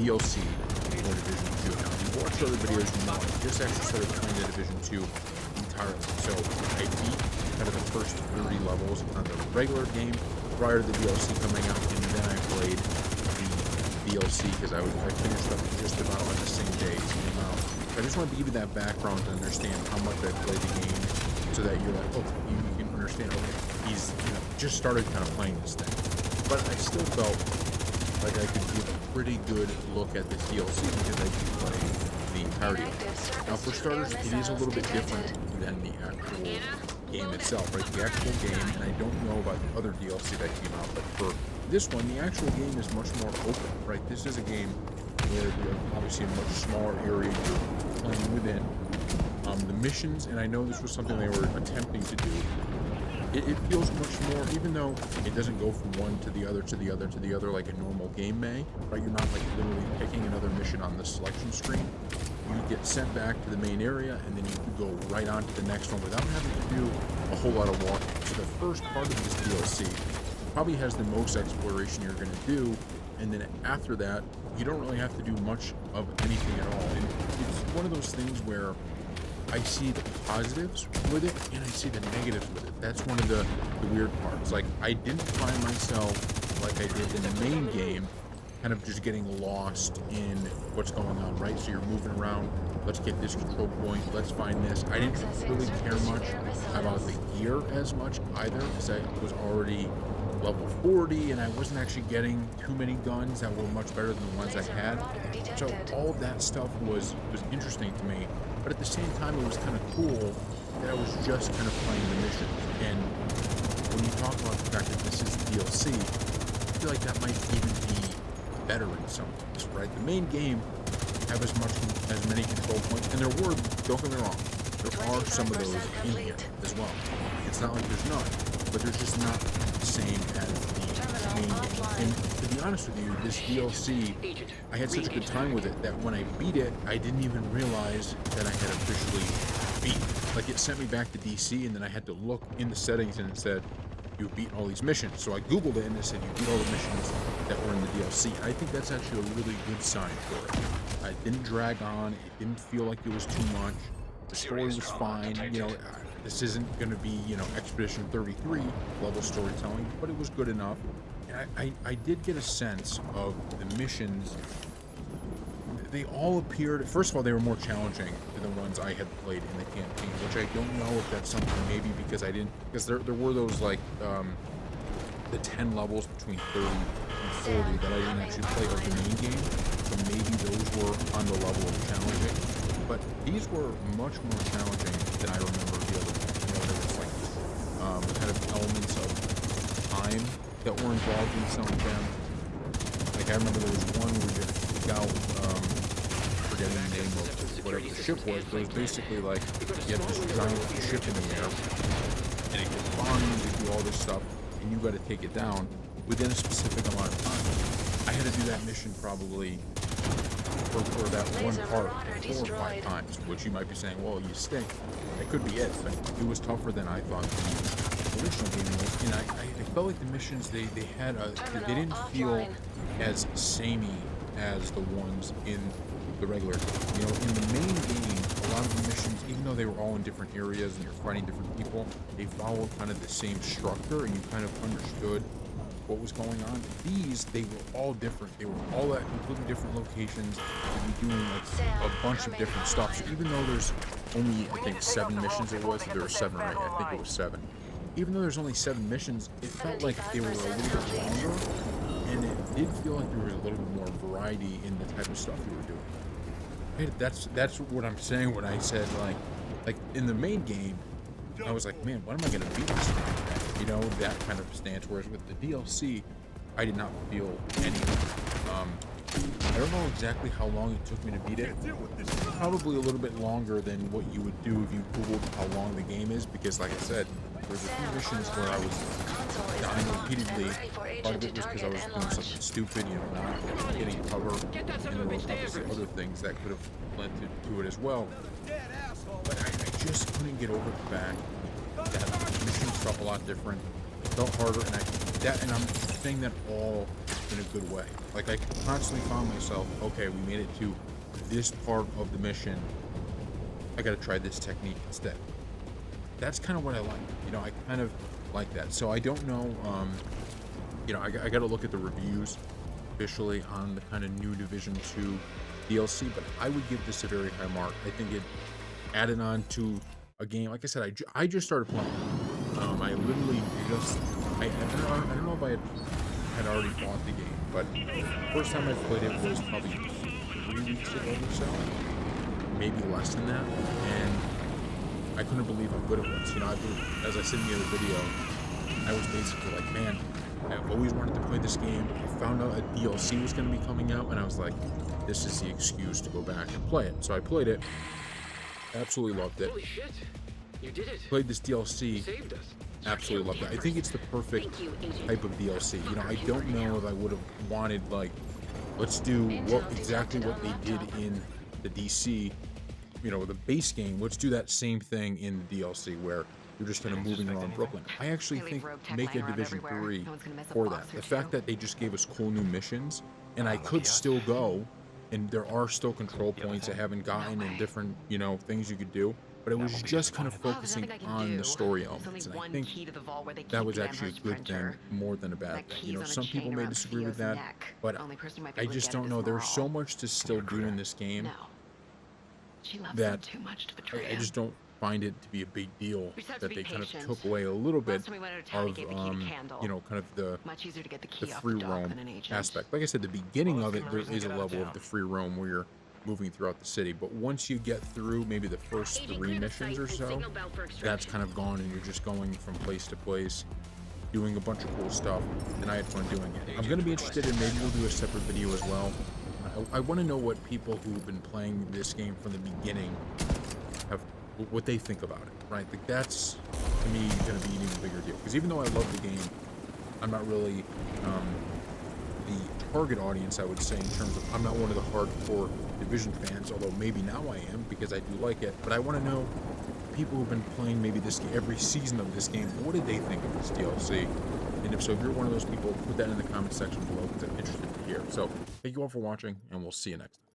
DLC for Division 2. Now, if you watch other videos, you know I just actually started playing the Division 2 entirely. So I beat kind of the first 30 levels on the regular game prior to the DLC coming out, and then I played the DLC because I finished up just about on the same day as it came out. So I just wanted to give you that background to understand how much I played the game, so that you're like, oh, you can understand. Okay, he's just started kind of playing this thing, but I still felt like I could give a pretty good look at this DLC because I did play the entirety of it. Now, for starters, it is a little bit different than the actual game itself, right? The actual game, and I don't know about the other DLC that came out, but for this one, the actual game is much more open, right? This is a game where you're obviously a much smaller area you're playing within. The missions, and I know this was something they were attempting to do, it feels much more, even though it doesn't go from one to the other to the other to the other like a normal game may, right? You're not like literally picking another mission on the selection screen. You get sent back to the main area, and then you can go right on to the next one without having to do a whole lot of walking. So the first part of this DLC probably has the most exploration you're going to do, and then after that, you don't really have to do much of anything at all. And it's one of those things where I see the positives with it, and I see the negatives with it. That's one of the weird parts. Like, I didn't find myself, like I did in the main game, kind of just getting lost in what's going on, right? So you're moving around, let's get this control point, let's find this. I didn't really care much about the gear as much either, because I was already level 40, and I wasn't actually getting too many guns that were much better than the ones I had. So all of that stuff was interesting to me, but at the same time, it was kind of cool that I was just kind of playing the mission. And when you talk about the fact that this is DLC, I feel like that might even be better in some ways, right? The main game have as many control points, and there were, don't get me wrong, there are some of those in here as well. It's not like there's none, but they're just not the same as the main game. And to be honest with you, this DLC, I had such a good time with it that when I beat it, I didn't even realize that I had officially beat. Like, it sent me back to DC, and then I had to look in the settings, and it said, you've beaten all these missions. So I googled it, and it said you beat all the missions that were in the DLC. And I think that's actually a really good sign for it. It didn't drag on. It didn't feel like it was too much. The story was fine. This isn't going to be, Expedition 33 level storytelling, but it was good enough. And I did get a sense of the missions. They all appeared, first of all, they were more challenging than the ones I had played in the campaign, which I don't know if that's something maybe because there were those like, the 10 levels between 30 and 40 that I didn't actually play of the main game, so maybe those were on the level of challenging, but these were much more challenging than I remember the other ones. There was like, kind of elements of time that were involved in some of them. Like, I remember there was one where you had to take out, forgetting the name of whatever the ship was, but it was basically like, you have this giant ship in the air, and it gets bombed, you do all this stuff, and you got to take it down within a specific amount of time. I had to do that mission probably for that one part 4 or 5 times, which you might be saying, well, you stink. That could be it, but it was tougher than I thought the original game was. And I felt like the missions, they didn't feel as samey as the ones in the regular game. In the main game, a lot of the missions, even though they were all in different areas and you're fighting different people, they followed kind of the same structure, and you kind of understood what was going on. These, they were all different. They were all at completely different locations. You'd be doing like a bunch of different stuff. So even though there's only, I think, 7 missions it was, there were 7, right? I think it was 7. Even though there's only 7 missions, it felt like they were a little bit longer, and it did feel like there was a little bit more variety in the type of stuff you were doing. Right? That's what I'm saying when I said like in the main game, I was like, man, when am I going to beat this thing? That kind of stance. Whereas with the DLC, I did not feel anything. I don't know exactly how long it took me to beat it. Probably a little bit longer than what you would do if you googled how long the game is, because like I said, there's a few missions where I was dying repeatedly. Part of it was because I was doing something stupid, not getting cover, and there were obviously other things that could have led to it as well. But I just couldn't get over the fact that the missions felt a lot different. It felt harder, and I that, and I'm saying that all in a good way. Like, I constantly found myself, okay, we made it to this part of the mission. I gotta try this technique instead. That's kind of what I like. I kind of like that. So I don't know, I gotta look at the reviews officially on the kind of new Division 2 DLC, but I would give this a very high mark. I think it added on to a game. Like I said, I just started playing. I literally just, I don't know if I had already bought the game, but first time I played it was probably 3 weeks ago or so, maybe less than that, and I couldn't believe how good it was. As I said in the other video, I was basically like, man, I've always wanted to play this game. I found out a DLC was going to be coming out, and I was like, this is the excuse to go back and play it. So I played it, absolutely loved it. Holy shit! You did it. Played this DLC, You saved us. absolutely loved it. I think it's the perfect type of DLC. I don't know if I would have wanted, like, let's do exactly what they did in the DC, the base game. Let's do that same thing in the DLC where you're just kind of moving around Brooklyn. I actually think make a Division 3 for that. The fact that they just gave us cool new missions, and I could still go, and there are still control points I haven't gotten, and different, things you could do. But it was just kind of focusing on the story elements, and I think that was actually a good thing more than a bad thing. Some people may disagree with that, but I just don't know. There's so much to still do in this game that I just don't find it to be a big deal that they kind of took away a little bit of, kind of the free roam aspect. Like I said, the beginning of it, there is a level of the free roam where you're moving throughout the city, but once you get through maybe the first 3 missions or so, that's kind of gone, and you're just going from place to place, doing a bunch of cool stuff, and I had fun doing it. I'm going to be interested in, maybe we'll do a separate video as well. I want to know what people who've been playing this game from the beginning what they think about it, right? Like, that's, to me, going to be an even bigger deal, because even though I love the game, I'm not really the target audience, I would say, in terms of, I'm not one of the hardcore Division fans, although maybe now I am, because I do like it. But I want to know, people who've been playing maybe this every season of this game, what did they think of this DLC? And if so, if you're one of those people, put that in the comment section below, because I'm interested to hear. So thank you all for watching, and we'll see you next time.